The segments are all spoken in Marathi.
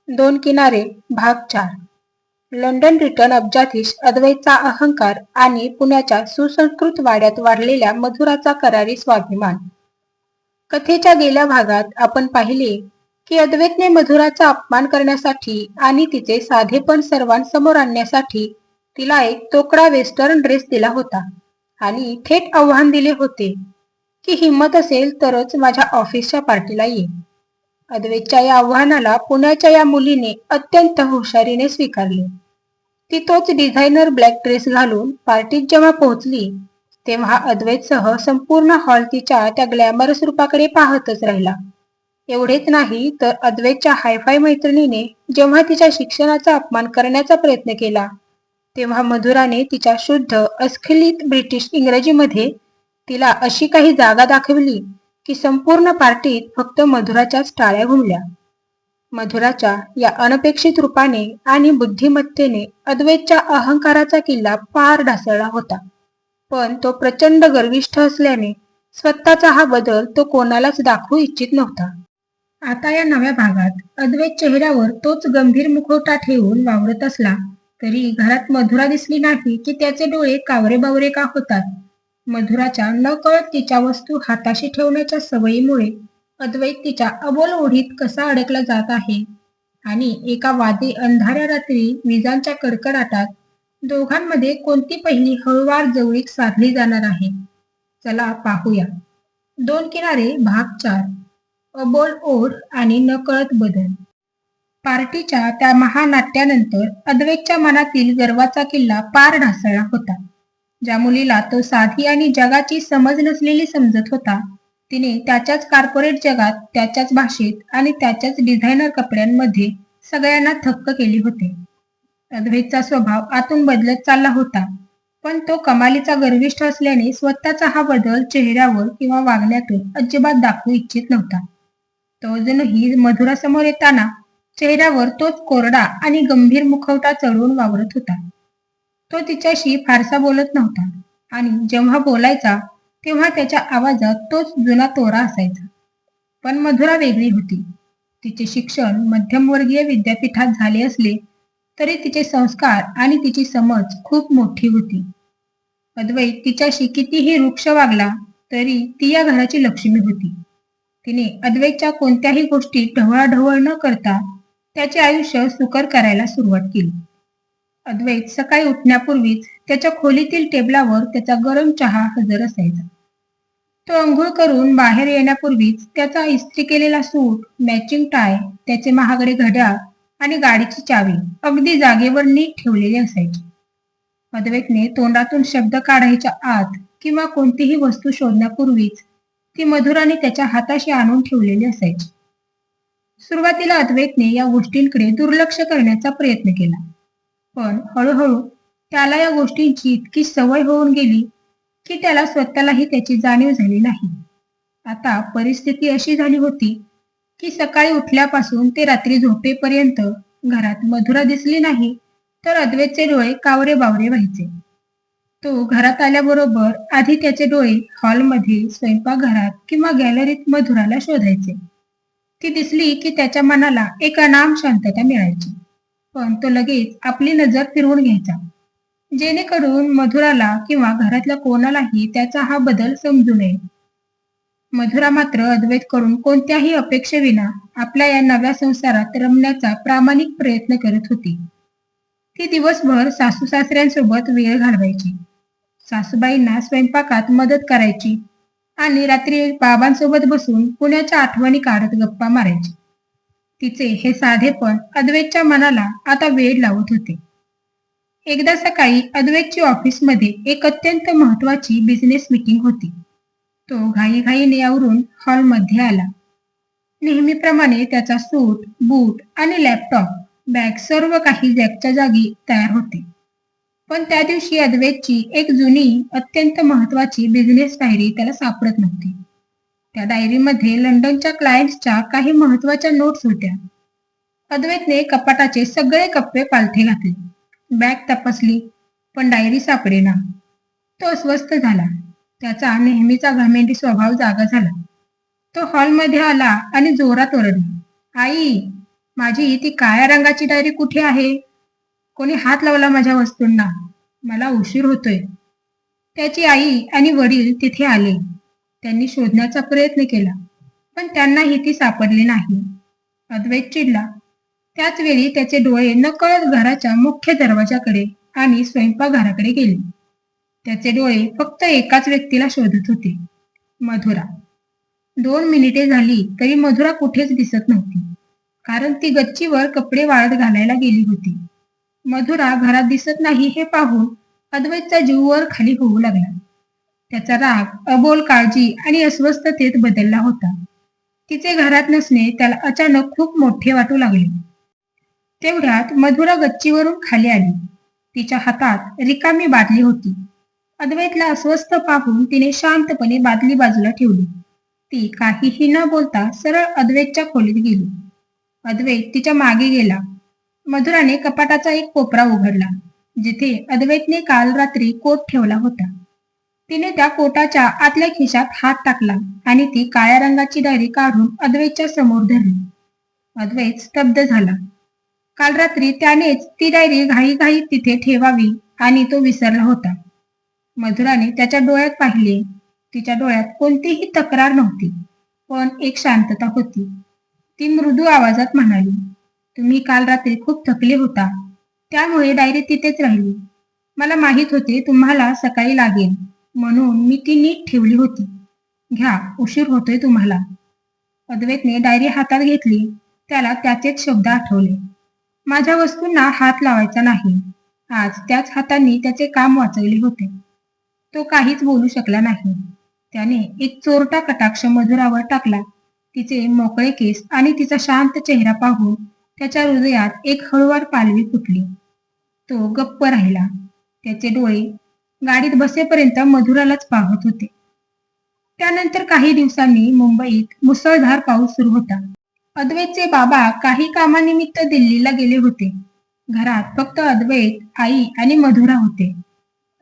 दोन किनारे भाग 4. लंडन रिटर्न अब्जाधीश अद्वैतचा अहंकार आणि पुण्याच्या सुसंस्कृत वाड्यात वाढलेल्या मधुराचा करारी स्वाभिमान. कथेच्या गेल्या भागात आपण पाहिले की अद्वैतने मधुराचा अपमान करण्यासाठी आणि तिचे साधेपण सर्वांसमोर आणण्यासाठी तिला एक तोकडा वेस्टर्न ड्रेस दिला होता आणि थेट आव्हान दिले होते की हिम्मत असेल तरच माझ्या ऑफिसच्या पार्टीला ये. अद्वैतच्या या आव्हानाला पुण्याच्या या मुलीने अत्यंत हुशारीने स्वीकारले. ती तोच डिझायनर ब्लॅक ड्रेस घालून पार्टीत जेव्हा पोहोचली तेव्हा अद्वैतसह संपूर्ण हॉल तिच्या त्या ग्लॅमरस रूपाकडे पाहतच राहिला. एवढेच नाही तर अद्वैतच्या हायफाय मैत्रिणीने जेव्हा तिच्या शिक्षणाचा अपमान करण्याचा प्रयत्न केला तेव्हा मधुराने तिच्या शुद्ध अस्खलित ब्रिटिश इंग्रजीमध्ये तिला अशी काही जागा दाखवली की संपूर्ण पार्टीत फक्त मधुराच्याच टाळ्या घुमल्या. मधुराच्या या अनपेक्षित रूपाने आणि बुद्धिमत्तेने अद्वैतच्या अहंकाराचा किल्ला पार ढासळला होता. पण तो प्रचंड गर्विष्ठ असल्याने स्वतःचा हा बदल तो कोणालाच दाखवू इच्छित नव्हता. आता या नव्या भागात अद्वैत चेहऱ्यावर तोच गंभीर मुखवटा ठेवून वावरत असला तरी घरात मधुरा दिसली नाही की त्याचे डोळे कावरेबावरे का होतात. मधुराच्या नकळत तिच्या वस्तू हाताशी ठेवण्याच्या सवयीमुळे अद्वैत तिच्या अबोल ओढीत कसा अडकला जात आहे आणि एका वादळी अंधाऱ्या रात्री विजांच्या कडकडाटात दोघांमध्ये कोणती पहिली हळूवार जवळीक साधली जाणार आहे. चला पाहूया. दोन किनारे भाग 4. अबोल ओढ आणि नकळत बदल. पार्टीच्या त्या महानाट्यानंतर अद्वैतच्या मनातील गर्वाचा किल्ला पार ढासळला होता. ज्या मुलीला तो साधी आणि जगाची समज नसलेली समजत होता तिने त्याच्याच कॉर्पोरेट जगात त्याच्याच भाषेत आणि त्याच्याच डिझायनर कपड्यांमध्ये सगळ्यांना थक्क केली होते. अद्वैतचा स्वभाव आतून बदलत चालला होता पण तो कमालीचा गर्विष्ठ असल्याने स्वतःचा हा बदल चेहऱ्यावर किंवा वागण्यातून अजिबात दाखवू इच्छित नव्हता. तो अजूनही मधुरासमोर येताना चेहऱ्यावर तोच कोरडा आणि गंभीर मुखवटा चढवून वावरत होता. तो तिच्याशी फारसा बोलत नव्हता आणि जेव्हा बोलायचा तेव्हा त्याच्या आवाजात तोच जुना तोरा असायचा. पण मधुरा वेगळी होती. तिचे शिक्षण मध्यमवर्गीय विद्यापीठात झाले असले तरी तिचे संस्कार आणि तिची समज खूप मोठी होती. अद्वैत तिच्याशी कितीही रुक्ष वागला तरी ती या घराची लक्ष्मी होती. तिने अद्वैतच्या कोणत्याही गोष्टी ढवळाढवळ न करता त्याचे आयुष्य सुकर करायला सुरुवात केली. अद्वैत सकाळी उठण्यापूर्वीच त्याच्या खोलीतील टेबलावर त्याचा गरम चहा हजर असायचा. तो अंघोळ करून बाहेर येण्यापूर्वीच त्याचा इस्त्री केलेला सूट, मॅचिंग टाय, त्याचे महागडे घड्याळ आणि गाडीची चावी अगदी जागेवर नीट ठेवलेली असायची. अद्वैतने तोंडातून शब्द काढायच्या आत किंवा कोणतीही वस्तू शोधण्यापूर्वीच ती मधुराने त्याच्या हाताशी आणून ठेवलेली असायची. सुरुवातीला अद्वैतने या गोष्टींकडे दुर्लक्ष करण्याचा प्रयत्न केला पण हळूहळू त्याला या गोष्टींची इतकी सवय होऊन गेली की त्याला स्वतःलाही त्याची जाणीव झाली नाही. आता परिस्थिती अशी झाली होती की सकाळी उठल्यापासून ते रात्री झोपेपर्यंत घरात मधुरा दिसली नाही तर अद्वैतचे डोळे कावरे बावरे व्हायचे. तो घरात आल्याबरोबर आधी त्याचे डोळे हॉलमध्ये, स्वयंपाकघरात किंवा गॅलरीत मधुराला शोधायचे. ती दिसली की त्याच्या मनाला एक अनाम शांतता मिळायची. पण तो लगेच आपली नजर फिरवून घ्यायचा जेणेकरून मधुराला किंवा घरातल्या कोणालाही त्याचा हा बदल समजू नये. मधुरा मात्र अद्वैतकडून कोणत्याही अपेक्षेविना आपल्या या नव्या संसारात रमण्याचा प्रामाणिक प्रयत्न करत होती. ती दिवसभर सासू सासऱ्यांसोबत वेळ घालवायची, सासूबाईंना स्वयंपाकात मदत करायची आणि रात्री बाबांसोबत बसून पुण्याच्या आठवणी काढत गप्पा मारायची. तिचे हे साधेपण अद्वैतच्या मनाला आता वेड लावत होते. एकदा सकाळी अद्वैतची ऑफिसमध्ये एक अत्यंत महत्वाची बिझनेस मीटिंग होती. तो घाईघाईने आवरून हॉलमध्ये आला. नेहमीप्रमाणे त्याचा सूट, बूट आणि लॅपटॉप, बॅग सर्व काही जॅकच्या जागी तयार होते. पण त्या दिवशी अद्वैतची एक जुनी अत्यंत महत्वाची बिझनेस डायरी त्याला सापडत नव्हती. त्या डायरीमध्ये लंडनच्या क्लायंट्सच्या काही महत्वाच्या नोट्स होत्या. अद्वैतने कपाटाचे सगळे कप्पे पालथे घातले, बॅग तपासली पण डायरी सापडेना. तो अस्वस्थ झाला. त्याचा नेहमीचा घमेंडी स्वभाव जागा झाला. तो हॉलमध्ये आला आणि जोरात ओरडला, आई, माझी ती काळ्या रंगाची डायरी कुठे आहे? कोणी हात लावला माझ्या वस्तूंना. मला उशीर होतोय. त्याची आई आणि वडील तिथे आले. त्यांनी शोधण्याचा प्रयत्न केला, पण त्यांनाही ती सापडली नाही. अद्वैत चिडला. त्याच वेळी त्याचे डोळे नकळत घराच्या मुख्य दरवाजाकडे आणि स्वयंपाकघराकडे गेले. त्याचे डोळे फक्त एकाच व्यक्तीला शोधत होते, मधुरा. 2 मिनिटे झाली तरी मधुरा कुठेच दिसत नव्हती, कारण ती गच्चीवर कपडे वाळत घालायला गेली होती. मधुरा घरात दिसत नाही हे पाहून अद्वैतचा जीव वर खाली होऊ लागला. त्याचा राग, अबोल काळजी आणि अस्वस्थतेत बदलला होता. तिचे घरात नसणे त्याला अचानक खूप मोठे वाटू लागले. तेवढ्यात मधुरा गच्चीवरून खाली आली. तिच्या हातात रिकामी बादली होती. अद्वैतला अस्वस्थ पाहून तिने शांतपणे बादली बाजूला ठेवली. ती काहीही न बोलता सरळ अद्वैतच्या खोलीत गेली. अद्वैत तिच्या मागे गेला. मधुराने कपाटाचा एक कोपरा उघडला, जिथे अद्वैतने काल रात्री कोट ठेवला होता. तिने त्या कोटाच्या आतल्या खिशात हात टाकला आणि ती काळ्या रंगाची डायरी काढून अद्वैतच्या समोर धरली. अद्वैत स्तब्ध झाला. काल रात्री त्यानेच ती डायरी घाईघाईत तिथे ठेवावी आणि तो विसरला होता. मधुराने त्याच्या डोळ्यात पाहिले. तिच्या डोळ्यात कोणतीही तक्रार नव्हती, पण एक शांतता होती. ती मृदू आवाजात म्हणाली, तुम्ही काल रात्री खूप थकले होता, त्यामुळे डायरी तिथेच राहिली. मला माहित होते तुम्हाला सकाळी लागेल, म्हणून मी ती नीट ठेवली होती. घ्या, उशीर होतोय तुम्हाला. अद्वैतने डायरी हातात घेतली. त्याला त्याचेच शब्द आठवले. माझ्या वस्तूंना हात लावायचा नाही. आज त्याच हातांनी त्याचे काम वाचवले होते. तो काहीच बोलू शकला नाही. त्याने एक चोरटा कटाक्ष मधुरावर टाकला. तिचे मोकळे केस आणि तिचा शांत चेहरा पाहून त्याच्या हृदयात एक हळूवार पालवी फुटली. तो गप्प राहिला. त्याचे डोळे गाडीत बसेपर्यंत मधुरालाच पाहत होते. त्यानंतर काही दिवसांनी मुंबईत मुसळधार पाऊस सुरू होता. अद्वैतचे बाबा काही कामानिमित्त दिल्लीला गेले होते. घरात फक्त अद्वैत, आई आणि मधुरा होते.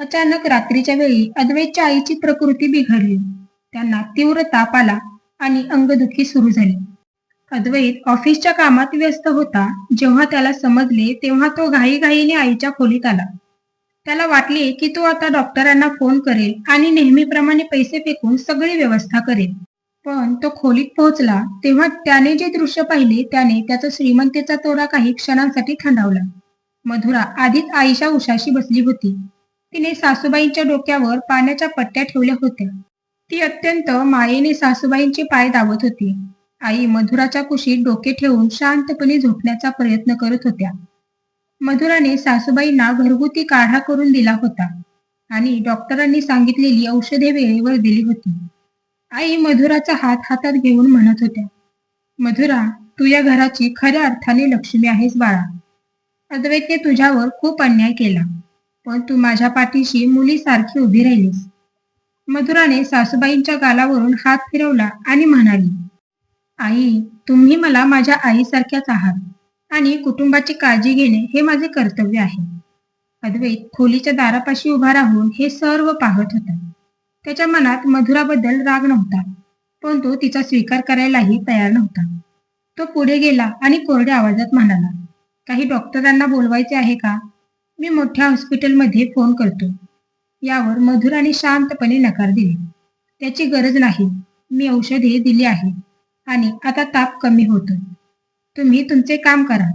अचानक रात्रीच्या वेळी अद्वैतच्या आईची प्रकृती बिघडली. त्यांना तीव्र ताप आला आणि अंगदुखी सुरू झाली. अद्वैत ऑफिसच्या कामात व्यस्त होता. जेव्हा त्याला समजले तेव्हा तो घाईघाईने आईच्या खोलीत आला. त्याला वाटले की तो आता डॉक्टरांना फोन करेल आणि नेहमीप्रमाणे पैसे फेकून सगळी व्यवस्था करेल. पण तो खोलीत पोहोचला तेव्हा त्याने जे दृश्य पाहिले त्याने त्याचा श्रीमंतीचा तोडा काही क्षणांसाठी थंडावला. मधुरा आधीच आईच्या उशाशी बसली होती. तिने सासूबाईंच्या डोक्यावर पाण्याच्या पट्ट्या ठेवल्या होत्या. ती अत्यंत मायेने सासूबाईंचे पाय दाबत होती. आई मधुराच्या कुशीत डोके ठेवून शांतपणे झोपण्याचा प्रयत्न करत होत्या. मधुराने सासूबाईंना घरगुती काढा करून दिला होता आणि डॉक्टरांनी सांगितलेली औषधे वेळेवर दिली होती. आई मधुराचा हात हातात घेऊन म्हणत होत्या, मधुरा, तू या घराची खऱ्या अर्थाने लक्ष्मी आहेस बाळा. अद्वैतने तुझ्यावर खूप अन्याय केला, पण तू माझ्या पाठीशी मुलीसारखी उभी राहिलीस. मधुराने सासूबाईंच्या गालावरून हात फिरवला आणि म्हणाली, आई, तुम्ही मला माझ्या आईसारख्याच आहात आणि कुटुंबाची काळजी घेणे हे माझे कर्तव्य आहे. अद्वैत खोलीच्या दारापाशी उभा राहून हे सर्व पाहत होता. त्याच्या मनात मधुराबद्दल राग नव्हता, पण तो तिचा स्वीकार करायलाही तयार नव्हता. तो पुढे गेला आणि कोरड्या आवाजात म्हणाला, काही डॉक्टरांना बोलवायचे आहे का? मी मोठ्या हॉस्पिटलमध्ये फोन करतो. यावर मधुराने शांतपणे नकार दिले. त्याची गरज नाही. मी औषधे दिली आहेत आणि आता ताप कमी होतो. तुम्ही तुमचे काम करा.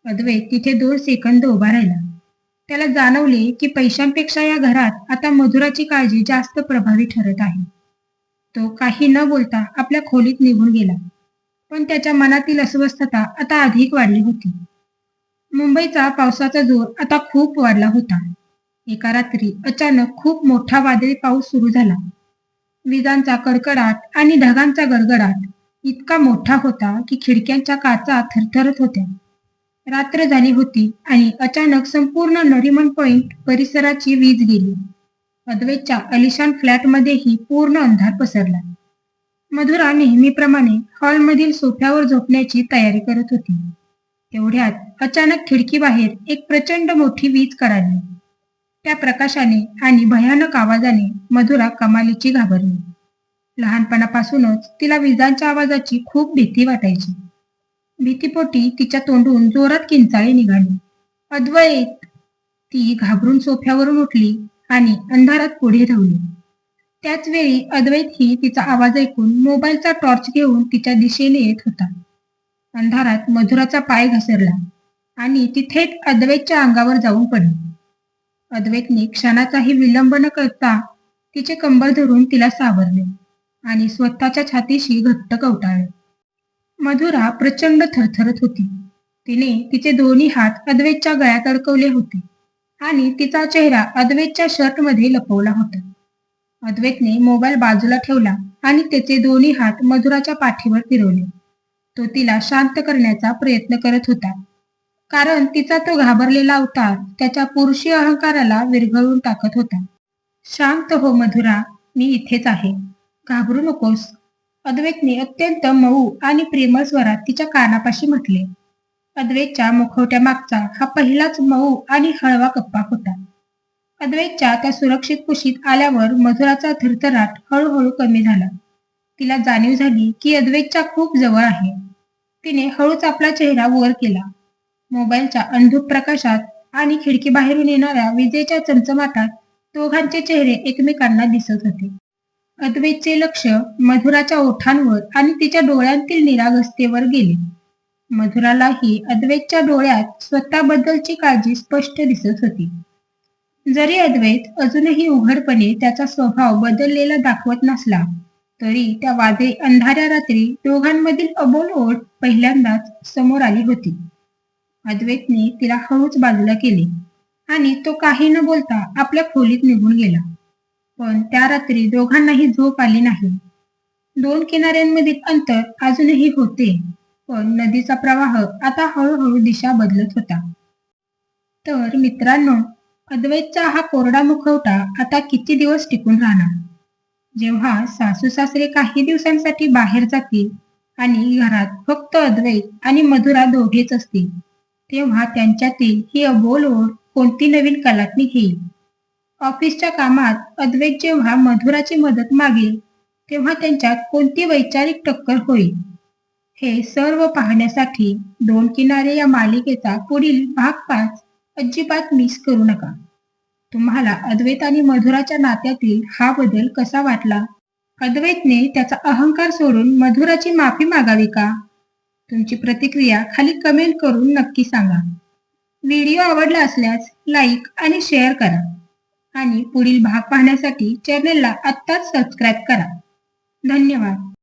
अद्वैत तिथे 2 सेकंद उभा राहिला. त्याला जाणवले की पैशांपेक्षा या घरात आता मधुराची काळजी जास्त प्रभावी ठरत आहे. तो काही न बोलता आपल्या खोलीत निघून गेला, पण त्याच्या मनातील अस्वस्थता आता अधिक वाढली होती. मुंबईचा पावसाचा जोर आता खूप वाढला होता. एका रात्री अचानक खूप मोठा वादळी पाऊस सुरू झाला. विजांचा कडकडाट आणि ढगांचा गडगडाट इतका मोठा होता की खिडक्यांच्या काचा थरथरत होत्या. रात्र झाली होती आणि अचानक संपूर्ण नरिमन पॉइंट परिसराची वीज गेली. अद्वैतच्या अलिशान फ्लॅटमध्येही पूर्ण अंधार पसरला. मधुरा नेहमीप्रमाणे हॉलमधील सोफ्यावर झोपण्याची तयारी करत होती. तेवढ्यात अचानक खिडकीबाहेर एक प्रचंड मोठी वीज कडाडली. त्या प्रकाशाने आणि भयानक आवाजाने मधुरा कमालीची घाबरली. लहानपणापासूनच तिला विजांच्या आवाजाची खूप भीती वाटायची. भीतीपोटी तिच्या तोंडून जोरात किंचाळी निघाली. अद्वैत! ती घाबरून सोफ्यावरून उठली आणि अंधारात पुढे धावली. त्याच वेळी अद्वैत ही तिचा आवाज ऐकून मोबाईलचा टॉर्च घेऊन तिच्या दिशेने येत होता. अंधारात मधुराचा पाय घसरला आणि ती थेट अद्वैतच्या अंगावर जाऊन पडली. अद्वैतने क्षणाचाही विलंब न करता तिचे कंबर धरून तिला सावरले आणि स्वतःच्या छातीशी घट्ट कवटाळले. मधुरा प्रचंड थरथरत होती. तिने तिचे दोन्ही हात अद्वैतच्या गळ्यात अडकवले होते आणि तिचा चेहरा अद्वैतच्या शर्टमध्ये लपवला होता. अद्वैतने मोबाईल बाजूला ठेवला आणि त्याचे दोन्ही हात मधुराच्या पाठीवर फिरवले. तो तिला शांत करण्याचा प्रयत्न करत होता, कारण तिचा तो घाबरलेला अवतार त्याच्या पुरुषी अहंकाराला विरघळून टाकत होता. शांत हो मधुरा, मी इथेच आहे, घाबरू नकोस, अद्वैतने अत्यंत मऊ आणि प्रेमळ स्वरात तिच्या कानापाशी म्हटले. अद्वैतच्या मुखवट्या मागचा हा पहिलाच मऊ आणि हळवा कप्पा होता. अद्वैतच्या त्या सुरक्षित कुशीत आल्यावर मधुराचा थरथराट हळूहळू कमी झाला. तिला जाणीव झाली की अद्वैतच्या खूप जवळ आहे. तिने हळूच आपला चेहरा वर केला. मोबाईलच्या अंधुक प्रकाशात आणि खिडकीबाहेरून येणाऱ्या विजेच्या चमचमाटात दोघांचे चेहरे एकमेकांना दिसत होते. अद्वैतचे लक्ष मधुराच्या ओठांवर आणि तिच्या डोळ्यांतील निरागसतेवर गेले. मधुरालाही अद्वैतच्या डोळ्यात स्वतःबद्दलची काळजी स्पष्ट दिसत होती. जरी अद्वैत अजूनही उघडपणे त्याचा स्वभाव बदललेला दाखवत नसला, तरी त्या वादळी अंधाऱ्या रात्री दोघांमधील अबोल ओढ पहिल्यांदाच समोर आली होती. अद्वैतने तिला हळूच बाजूला केले आणि तो काही न बोलता आपल्या खोलीत निघून गेला. पण त्या रात्री दोघांनाही झोप आली नाही. दोन किनाऱ्यांमधील अंतर अजूनही होते, पण नदीचा प्रवाह आता हळूहळू दिशा बदलत होता. तर मित्रांनो, अद्वैतचा हा कोरडा मुखवटा आता किती दिवस टिकून राहणार? जेव्हा सासू सासरे काही दिवसांसाठी बाहेर जातील आणि घरात फक्त अद्वैत आणि मधुरा दोघेच असतील, तेव्हा त्यांच्यातील ही अबोल ओढ कोणती नवीन कलाटणी घेईल? ऑफिसच्या कामात अद्वैत जेव्हा मधुराची मदत मागेल, तेव्हा त्यांच्यात कोणती वैचारिक टक्कर होईल? हे सर्व पाहण्यासाठी दोन किनारे या मालिकेचा पुढील भाग 5 अजिबात मिस करू नका. तुम्हाला अद्वैत आणि मधुराच्या नात्यातील हा बदल कसा वाटला? अद्वैतने त्याचा अहंकार सोडून मधुराची माफी मागावी का? तुमची प्रतिक्रिया खाली कमेंट करून नक्की सांगा. व्हिडिओ आवडला असल्यास लाईक आणि शेअर करा आणि पुढील भाग पाहण्यासाठी चॅनलला आत्ताच सबस्क्राईब करा. धन्यवाद.